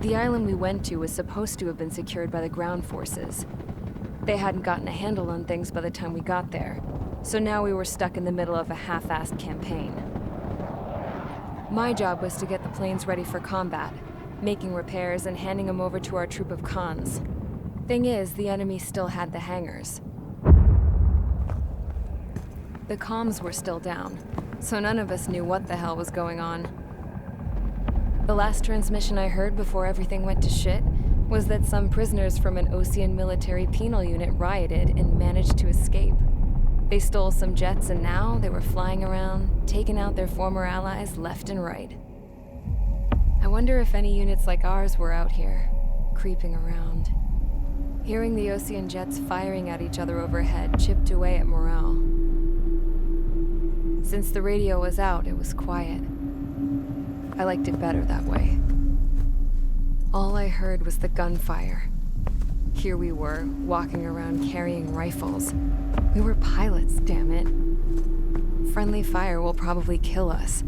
The island we went to was supposed to have been secured by the ground forces. They hadn't gotten a handle on things by the time we got there, so now we were stuck in the middle of a half-assed campaign. My job was to get the planes ready for combat, making repairs and handing them over to our troop of cons. Thing is, the enemy still had the hangars. The comms were still down, so none of us knew what the hell was going on. The last transmission I heard before everything went to shit was that some prisoners from an Osean military penal unit rioted and managed to escape. They stole some jets and now they were flying around, taking out their former allies left and right. I wonder if any units like ours were out here, creeping around. Hearing the Osean jets firing at each other overhead chipped away at morale. Since the radio was out, it was quiet. I liked it better that way. All I heard was the gunfire. Here we were, walking around carrying rifles. We were pilots, damn it. Friendly fire will probably kill us.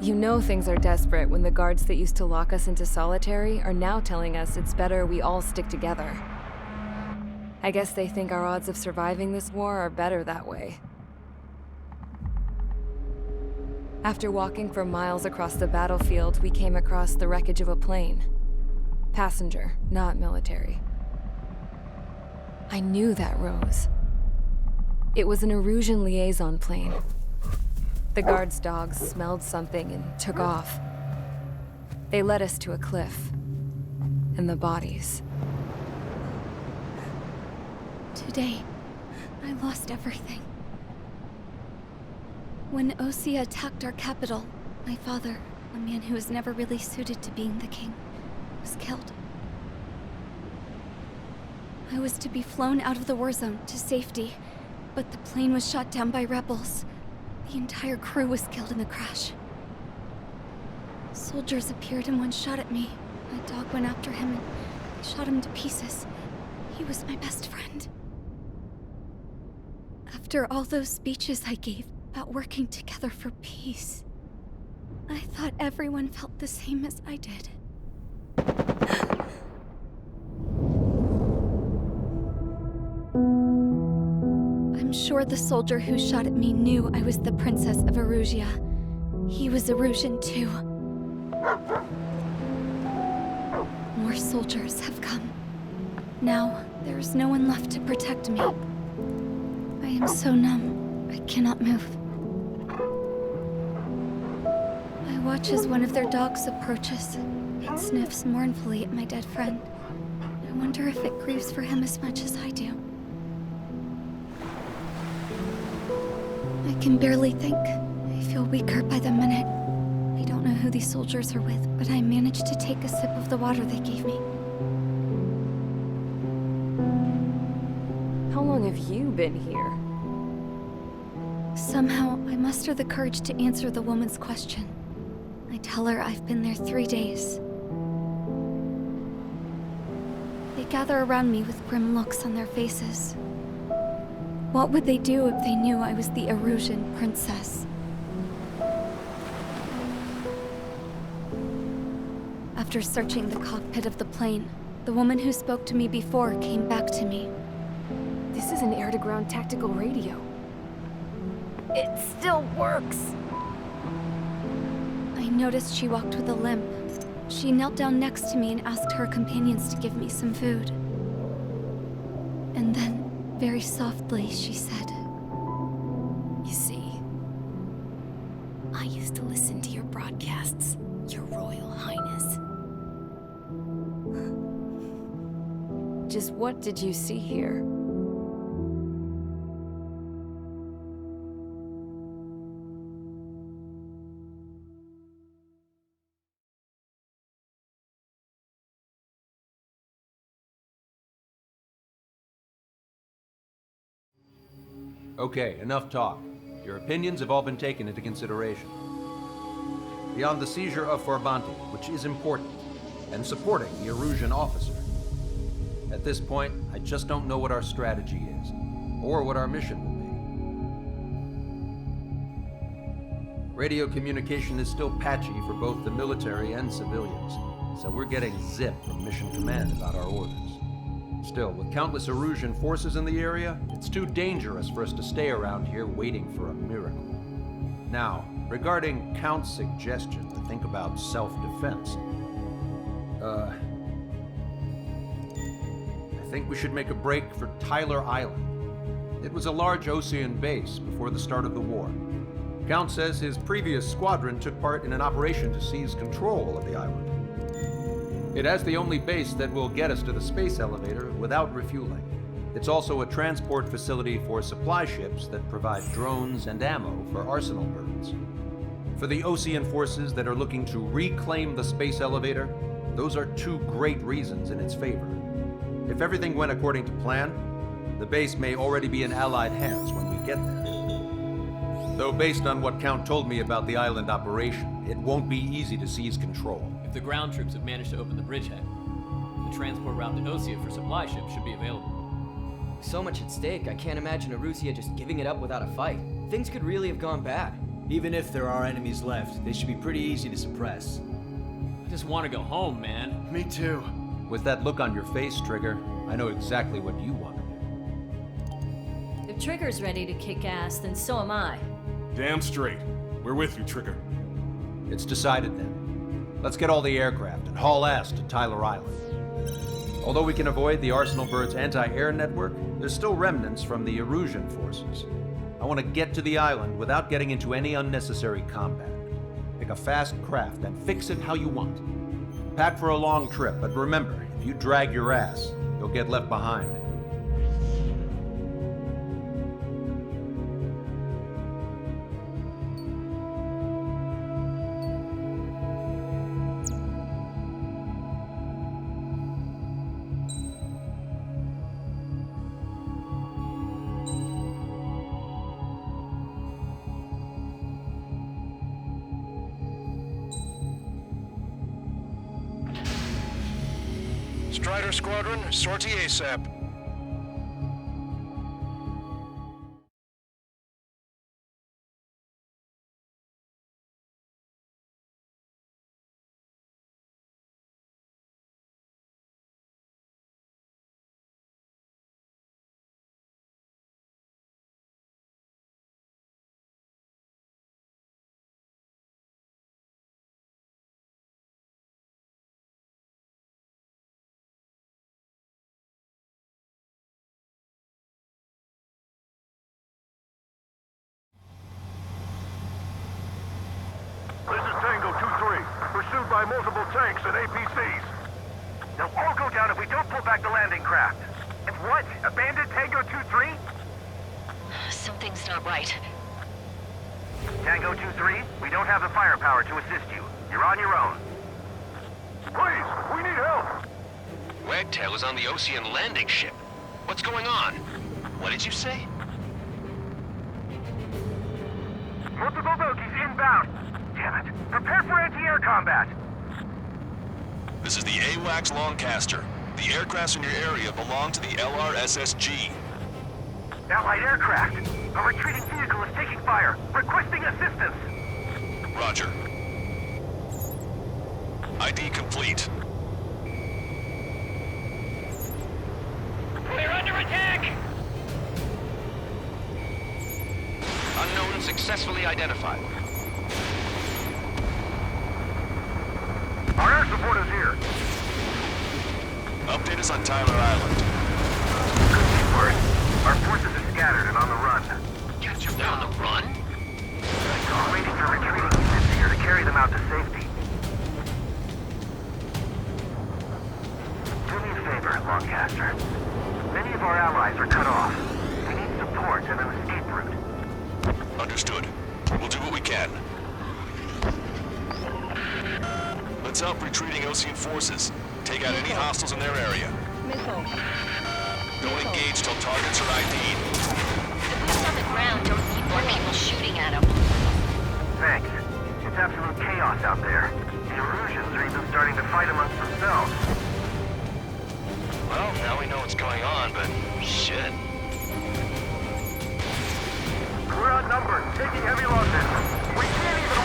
You know things are desperate when the guards that used to lock us into solitary are now telling us it's better we all stick together. I guess they think our odds of surviving this war are better that way. After walking for miles across the battlefield, we came across the wreckage of a plane. Passenger, not military. I knew that rose. It was an Erusian liaison plane. The guards' dogs smelled something and took off. They led us to a cliff. And the bodies. Today, I lost everything. When Osea attacked our capital, my father, a man who was never really suited to being the king, was killed. I was to be flown out of the war zone to safety, but the plane was shot down by rebels. The entire crew was killed in the crash. Soldiers appeared and one shot at me. My dog went after him and I shot him to pieces. He was my best friend. After all those speeches I gave about working together for peace, I thought everyone felt the same as I did. I'm sure the soldier who shot at me knew I was the Princess of Erusia. He was Erusian too. More soldiers have come. Now, there is no one left to protect me. I am so numb, I cannot move. I watch as one of their dogs approaches. It sniffs mournfully at my dead friend. I wonder if it grieves for him as much as I do. I can barely think. I feel weaker by the minute. I don't know who these soldiers are with, but I managed to take a sip of the water they gave me. How long have you been here? Somehow, I muster the courage to answer the woman's question. I tell her I've been there 3 days. They gather around me with grim looks on their faces. What would they do if they knew I was the Erusian princess? After searching the cockpit of the plane, the woman who spoke to me before came back to me. This is an air-to-ground tactical radio. It still works! I noticed she walked with a limp. She knelt down next to me and asked her companions to give me some food. And then, very softly, she said, You see, I used to listen to your broadcasts, Your Royal Highness. Just what did you see here? Okay, enough talk. Your opinions have all been taken into consideration. Beyond the seizure of Forbanti, which is important, and supporting the Erusian officer. At this point, I just don't know what our strategy is, or what our mission Radio communication is still patchy for both the military and civilians, so we're getting zip from Mission Command about our orders. Still, with countless Erusian forces in the area, it's too dangerous for us to stay around here waiting for a miracle. Now, regarding Count's suggestion to think about self-defense, I think we should make a break for Tyler Island. It was a large Osean base before the start of the war. Count says his previous squadron took part in an operation to seize control of the island. It has the only base that will get us to the space elevator without refueling. It's also a transport facility for supply ships that provide drones and ammo for arsenal birds. For the Osean forces that are looking to reclaim the space elevator, those are two great reasons in its favor. If everything went according to plan, the base may already be in Allied hands when we get there. Though based on what Count told me about the island operation, it won't be easy to seize control. If the ground troops have managed to open the bridgehead, the transport route to Osea for supply ships should be available. So much at stake, I can't imagine Erusia just giving it up without a fight. Things could really have gone bad. Even if there are enemies left, they should be pretty easy to suppress. I just want to go home, man. Me too. With that look on your face, Trigger, I know exactly what you want to do. If Trigger's ready to kick ass, then so am I. Damn straight. We're with you, Trigger. It's decided then. Let's get all the aircraft and haul ass to Tyler Island. Although we can avoid the Arsenal Bird's anti-air network, there's still remnants from the Erusian forces. I want to get to the island without getting into any unnecessary combat. Pick a fast craft and fix it how you want. Pack for a long trip, but remember, if you drag your ass, you'll get left behind. Strider Squadron, sortie ASAP. This is Tango 2-3, pursued by multiple tanks and APCs. They'll all go down if we don't pull back the landing craft. And what? Abandon Tango 2-3? Something's not right. Tango 2-3, we don't have the firepower to assist you. You're on your own. Please, we need help! Wagtail is on the Osean landing ship. What's going on? What did you say? Multiple bogies inbound. Damn it. Prepare for anti-air combat. This is the AWACS Longcaster. The aircrafts in your area belong to the LRSSG. Allied aircraft. A retreating vehicle is taking fire. Requesting assistance. Roger. ID complete. We're under attack! Unknown successfully identified. Our air support is here. Update us on Tyler Island. Could be worse. Our forces are scattered and on the run. They're on the run? We're waiting for retreating units here to carry them out to safety. Do me a favor, Longcaster. Many of our allies are cut off. We need support and an escape route. Understood. We'll do what we can. Let's help retreating Osean forces. Take out any hostiles in their area. Don't engage till targets are ID'd. The boots on the ground don't need more people shooting at them. Thanks. It's absolute chaos out there. The Erusians are even starting to fight amongst themselves. Well, now we know what's going on, but shit. We're outnumbered, taking heavy losses. We can't even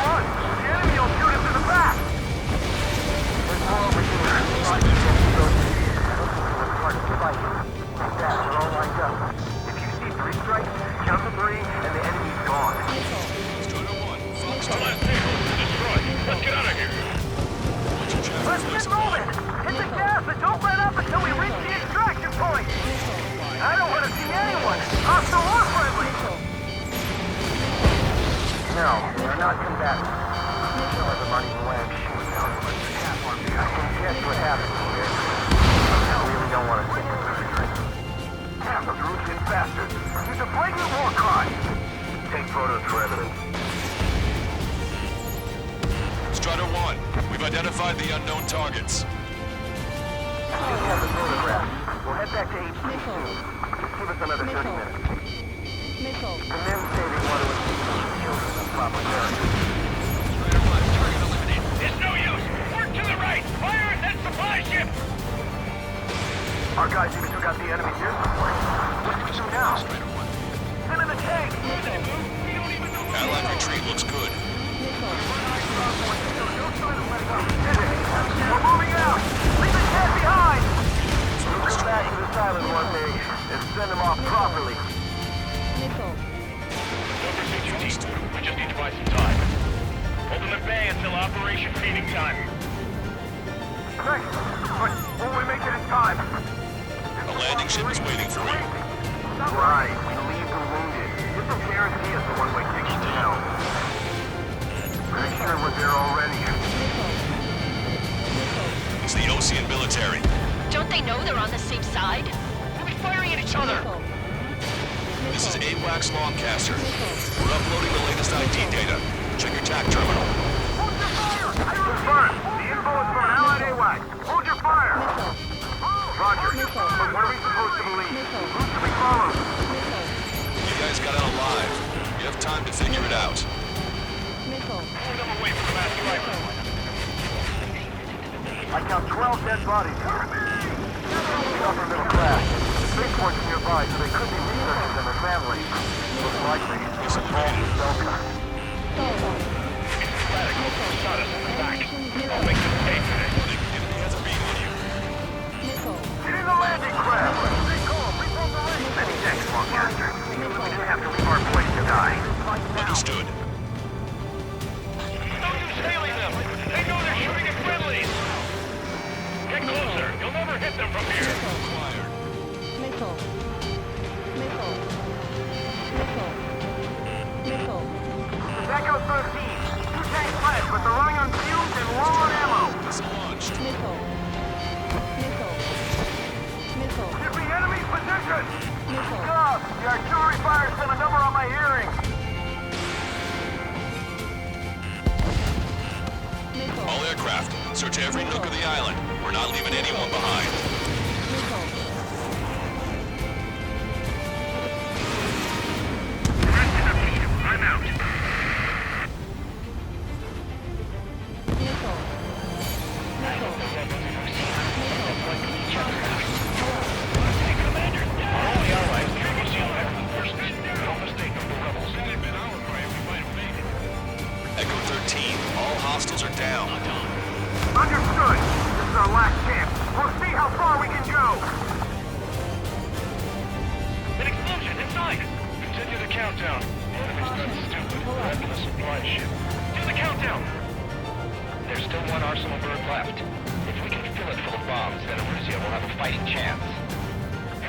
not combatant. Some of them aren't even wearing shoes now. I can guess what happened here. I really don't want to think about it. Damn, those Russian bastards. He's a flagrant war crime. Take photos for evidence. Strider 1, we've identified the unknown targets. Just have the photographs. We'll head back to HQ soon. Just give us another 30 minutes. And then say they want to assist the children of Papa America. Strider 1, target eliminated. It's no use! Work to the right! Fire at that supply ship! Our guys even took out the enemy's air support. What do we do now? Strider 1. Send in the tank! Allied retreat looks good. We're moving out! Leave the cat behind! We'll come back to this island one day and send them off properly. We just need to buy some time. Hold them at bay until Operation Feeding Time. Great, but will we make it in time? A landing ship is waiting for you. Right, we leave the wounded. This will guarantee us a one-way ticket to hell. Pretty sure we're there already. It's the Osean military. Don't they know they're on the same side? We'll be firing at each other! This is AWACS Longcaster. We're uploading the latest ID data. Check your TAC terminal. Hold your fire! Confirmed. The info is from Allied AWACS. Hold your fire! Roger. But what are we supposed to believe? Who should we follow? You guys got out alive. You have time to figure it out. Hold them away from the master rifle. I count 12 dead bodies here. Upper middle class. Spaceport's nearby, so they could be researchers and their families. Most likely, it's a Paul Zelka. Shot us in the back. I'll make them pay for this. Enemy has a beam on you. Get in the landing craft! Reform the range! Many thanks, Longcaster. We didn't have to leave our boys to die. Understood. Don't use hailing them! They know they're shooting at friendlies! Get closer! You'll never hit them from here! Acquired. Echo 13. Two tanks left, but they're running on fumes and low on ammo. Missile launched. Give me enemy position! Gov, the artillery fire sent a number on my hearing. All aircraft, search every nook of the island. We're not leaving anyone behind. I'm out. Commander, all the allies treating us first. No mistake of the rebels. They've been our prey, we might have made it. Echo 13, all hostiles are down. Understood. This is our last chance. We'll see how far we can go. An explosion inside! Continue the countdown. Enemy's done stupid. Back to the supply ship. Do the countdown! There's still one arsenal bird left. If we can fill it full of bombs, then Erusia will have a fighting chance.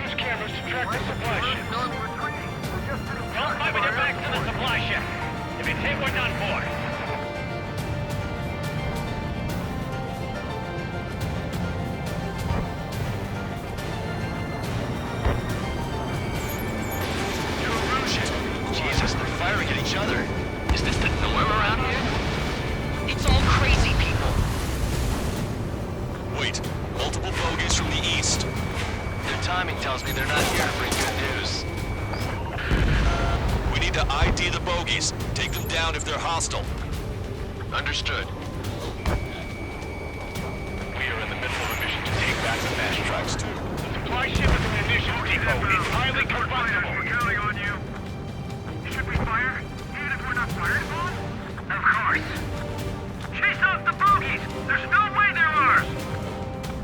Use cameras to track the supply ship. Don't fight with your back to the supply ship. If it's hit, we're done for. Jesus, they're firing at each other. Is this the norm around here? It's all crazy people. Wait, multiple bogeys from the east. Their timing tells me they're not here to bring good news. We need to ID the bogeys. Take them down if they're hostile. Understood. We are in the middle of a mission to take back the fast tracks too. The supply ship at the munitions depot is highly combustible. We're counting on you. Should we fire? Even if we're not fired upon? Of course. Chase off the bogeys! There's no way they're ours!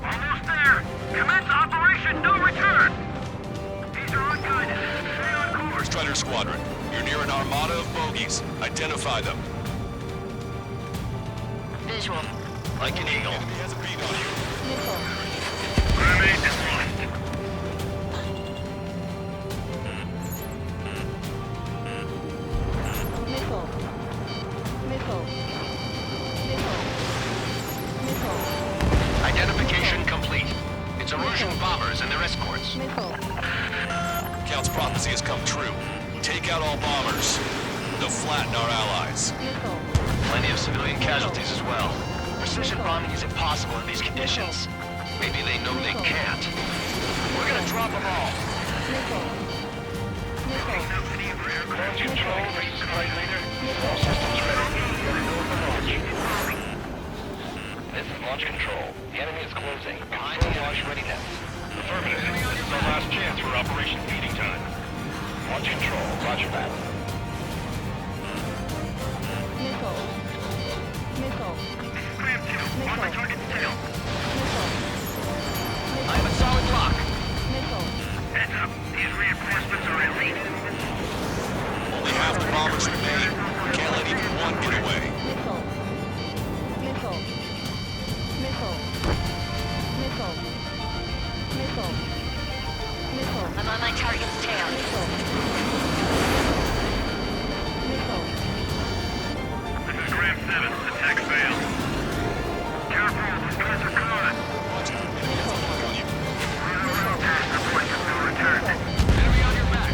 Almost there. Commence Operation No Return! These are unguided. Stay on course. Strider Squadron, you're near an armada of bogeys. Identify them. Visual. Like an eagle. Enemy has a beam on you. Mermaid is lost. It's Erusian bombers and their escorts. Count's prophecy has come true. Take out all bombers. They'll flatten our allies. Plenty of civilian casualties as well. Precision bombing is impossible in these conditions. Maybe they know they can't. We're gonna drop them all. Launch control, this is flight leader. All systems ready. Ready to open launch. This is launch control. The enemy is closing. Full launch readiness. Affirmative. This is our last chance for Operation Feeding Time. Launch control, roger that. Clamp 2, on my target's tail. I have a solid lock. Heads up, these reinforcements are elite. Only half the bombers remain. Can't let even one get away. I'm on my target's tail. This is Gram 7. Attack failed. Careful, guns are caught. Past the point of no return. Enemy on your back.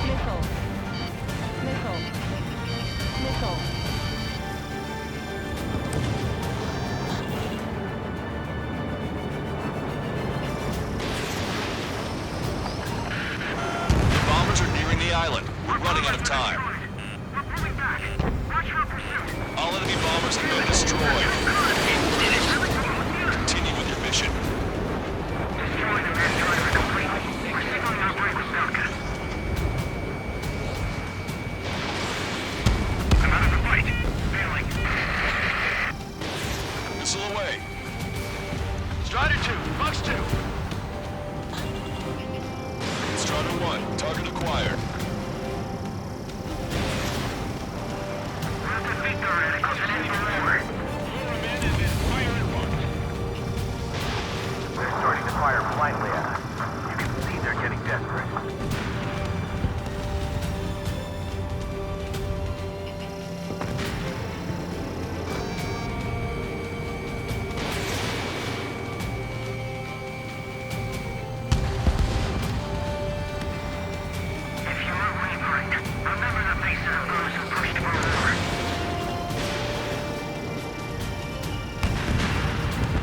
The bombers are nearing the island. We're running out of time. We're pulling back. Watch for pursuit. All enemy bombers have been destroyed. Continue with your mission. Destroying the destroyer complete. We're signaling our break with Falcon. I'm out of the fight. Failing. Missile away. Strider 2, Fox 2. Strider 1, target acquired. We'll have to beat the radicals and any more. They're starting to fire blindly at us. You can see they're getting desperate. If you're a Reaper, remember the faces of those who pushed for war.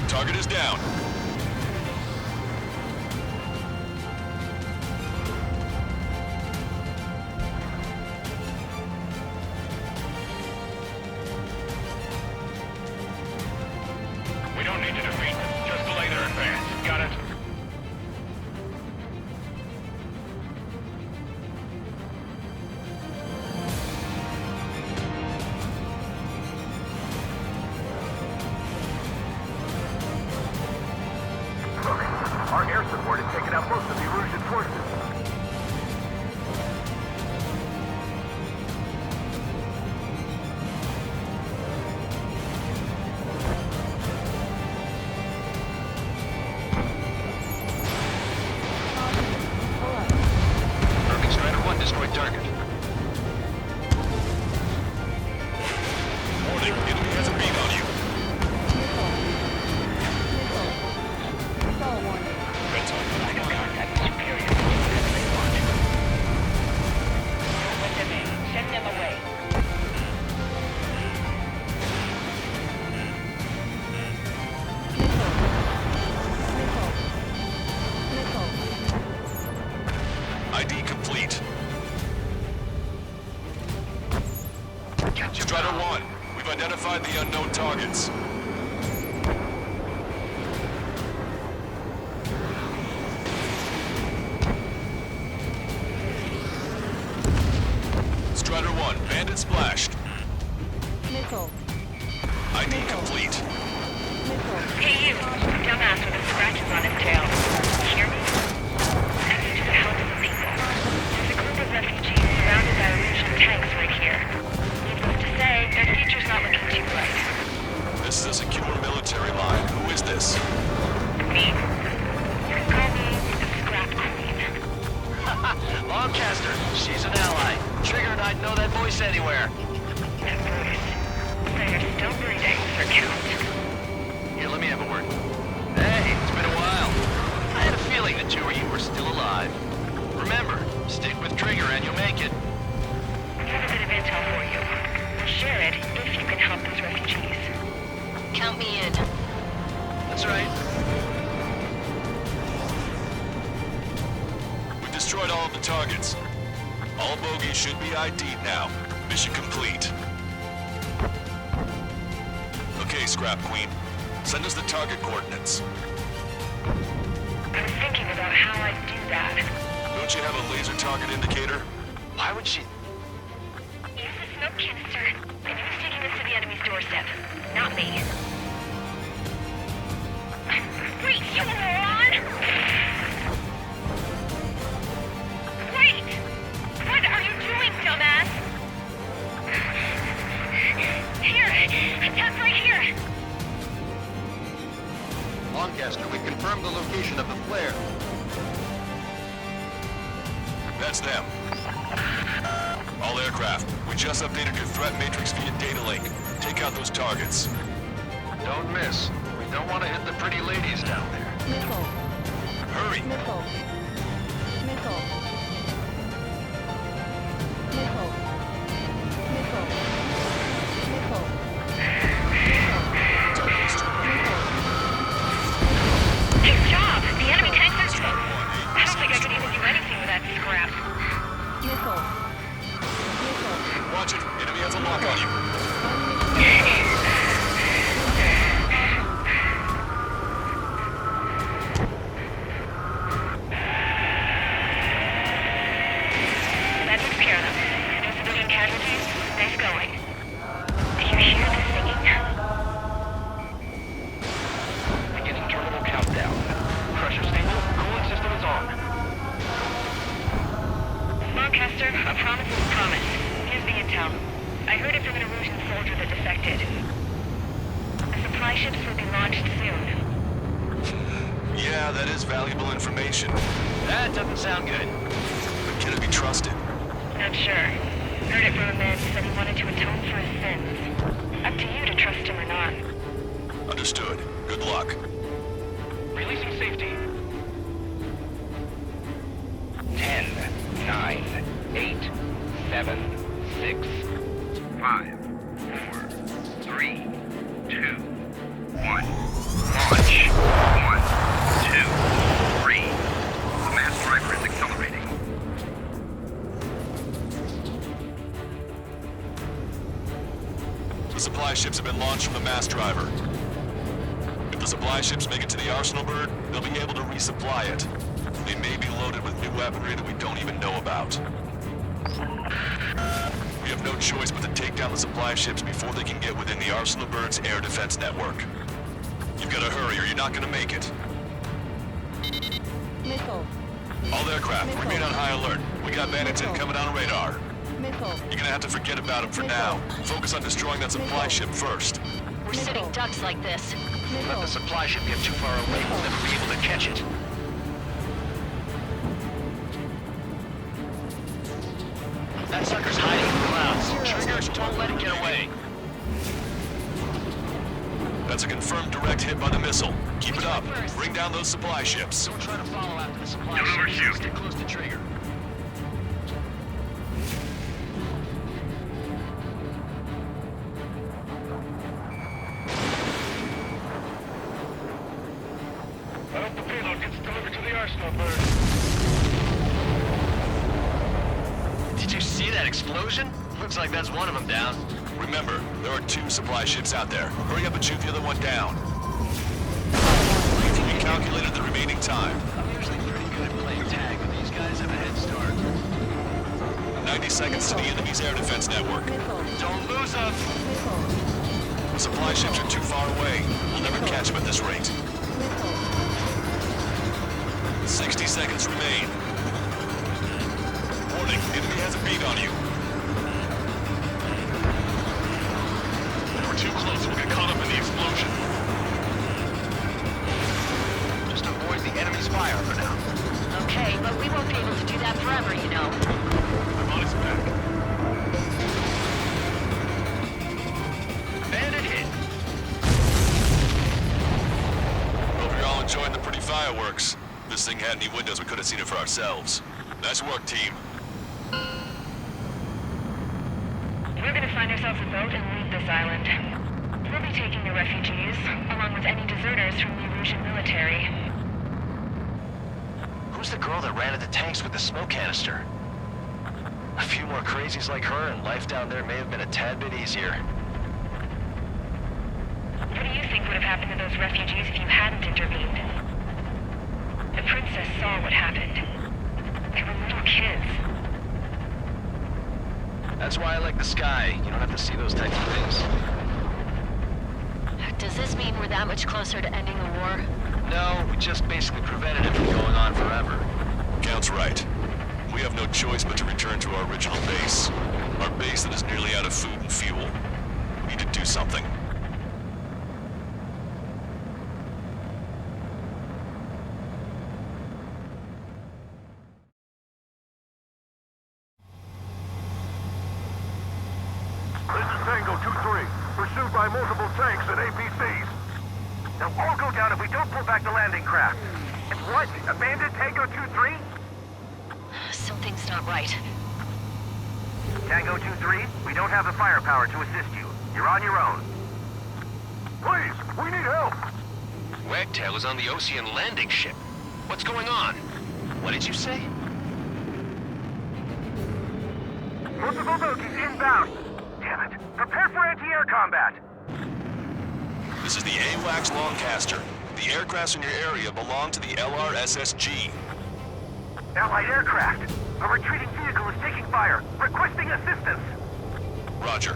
Target is down. We don't need to defeat them. Just delay their advance. Got it? Look, our air support has taken out most of the Erusian forces. Perfect. Strider 1 destroyed target. Warning, enemy has a beam on you. Send them away. ID complete. Strider 1, we've identified the unknown targets. Strider 1, bandit splashed. ID complete. Hey you, dumbass with the scratches on his tail. Hear me? Thanks to the help of the people. There's a group of refugees surrounded by Erusian tanks right here. Needless to say, their future's not looking too bright. This is a secure military line. Who is this? Me. You can call me the Scrap Queen. Lancaster, she's an ally. Trigger and I'd know that voice anywhere. That voice. So you're still breathing, Sir Count. Here, let me have a word. Hey, it's been a while. I had a feeling destroyed all of the targets. All bogies should be ID'd now. Mission complete. Okay, Scrap Queen. Send us the target coordinates. I was thinking about how I'd do that. Don't you have a laser target indicator? Why would she... Use the smoke canister. And who's taking this to the enemy's doorstep? Not me. Wait, you moron! Wait! What are you doing, dumbass? Here! Attack right here! Lancaster, we confirmed the location of the flare. That's them. All aircraft, we just updated your threat matrix via data link. Take out those targets. Don't miss. We don't want to hit the pretty ladies down there. Missile. Hurry! Missile. Missile. Missile. Missile. Missile. Good job! The enemy tanks are... I don't think I could even do anything with that scrap. Missile. Missile. Watch it. Enemy has a lock on you. That takes care of them. No civilian casualties. Nice going. Do you hear the singing? Beginning terminal countdown. Pressure stable. Cooling system is on. Lancaster, a promise is a promise. Here's the intel. I heard it from an Erusian soldier that defected. The supply ships will be launched soon. Yeah, that is valuable information. That doesn't sound good. But can it be trusted? Not sure. Heard it from a man who said he wanted to atone for his sins. Up to you to trust him or not. Understood. Good luck. Releasing safety. 10, 9, 8, 7, 6, 5, 4, 3, 2, 1. Launch. 1, 2, 3. The mass driver is accelerating. The supply ships have been launched from the mass driver. If the supply ships make it to the Arsenal Bird, they'll be able to resupply it. They may be loaded with new weaponry that we don't even know about. We have no choice but to take down the supply ships before they can get within the Arsenal Bird's air defense network. You've got to hurry or you're not going to make it. Missile. All aircraft, remain on high alert. We got bandits incoming on radar. Missile. You're gonna have to forget about them for now. Focus on destroying that supply ship first. We're sitting ducks like this. Let the supply ship get too far away, we'll never be able to catch it. That sucker's hiding in the clouds. Triggers, don't let it get away. That's a confirmed direct hit by the missile. Keep it up. Bring down those supply ships. Don't try to follow after the supply Don't ship. overshoot. Stick close to trigger. I hope the payload gets delivered to the Arsenal Bird. Did you see that explosion? Looks like that's one of them down. Remember, there are 2 supply ships out there. Hurry up and shoot the other one down. We calculated the remaining time. I'm usually pretty good at playing tag, but these guys have a head start. 90 seconds to the enemy's air defense network. Don't lose them! The supply ships are too far away. We'll never catch them at this rate. 60 seconds remain. Warning, enemy has a beat on you. We're too close. We'll get caught up in the explosion. Just avoid the enemy's fire for now. Okay, but we won't be able to do that forever, you know. I'm on his back. Bandit hit! Hope you're all enjoying the pretty fireworks. If this thing had any windows, we could have seen it for ourselves. Nice work, team. We're gonna find ourselves a boat and leave this island. We'll be taking the refugees, along with any deserters from the Erusian military. Who's the girl that ran at the tanks with the smoke canister? A few more crazies like her, and life down there may have been a tad bit easier. What do you think would have happened to those refugees if you hadn't intervened? The princess saw what happened. They were little kids. That's why I like the sky. You don't have to see those types of things. Does this mean we're that much closer to ending the war? No, we just basically prevented it from going on forever. Count's right. We have no choice but to return to our original base. Our base that is nearly out of food and fuel. We need to do something. This is Tango 2-3, pursued by multiple tanks and APCs. They'll all go down if we don't pull back the landing craft. And what? Abandoned Tango 2-3? Something's not right. Tango 2-3, we don't have the firepower to assist you. You're on your own. Please, we need help. Wagtail is on the Ocean landing ship. What's going on? What did you say? Multiple bogies inbound. Damn it. Prepare for anti-air combat. This is the AWACS Longcaster. The aircrafts in your area belong to the LRSSG. Allied aircraft. A retreating vehicle is taking fire. Requesting assistance. Roger.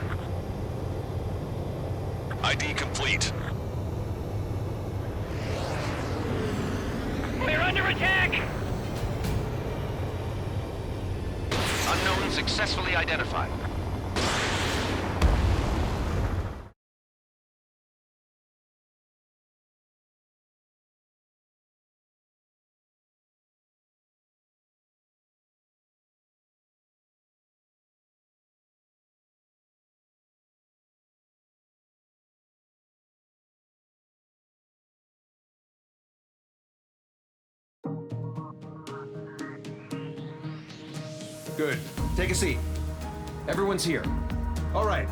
ID complete. We're under attack! Unknown successfully identified. Good. Take a seat. Everyone's here. All right.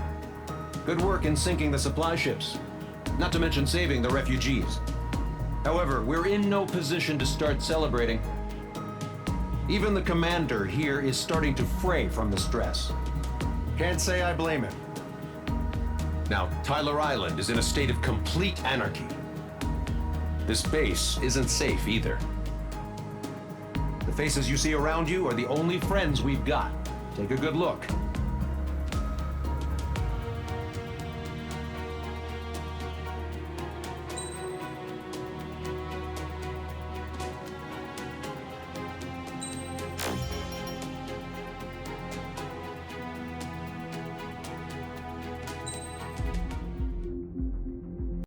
Good work in sinking the supply ships. Not to mention saving the refugees. However, we're in no position to start celebrating. Even the commander here is starting to fray from the stress. Can't say I blame him. Now, Tyler Island is in a state of complete anarchy. This base isn't safe either. The faces you see around you are the only friends we've got. Take a good look.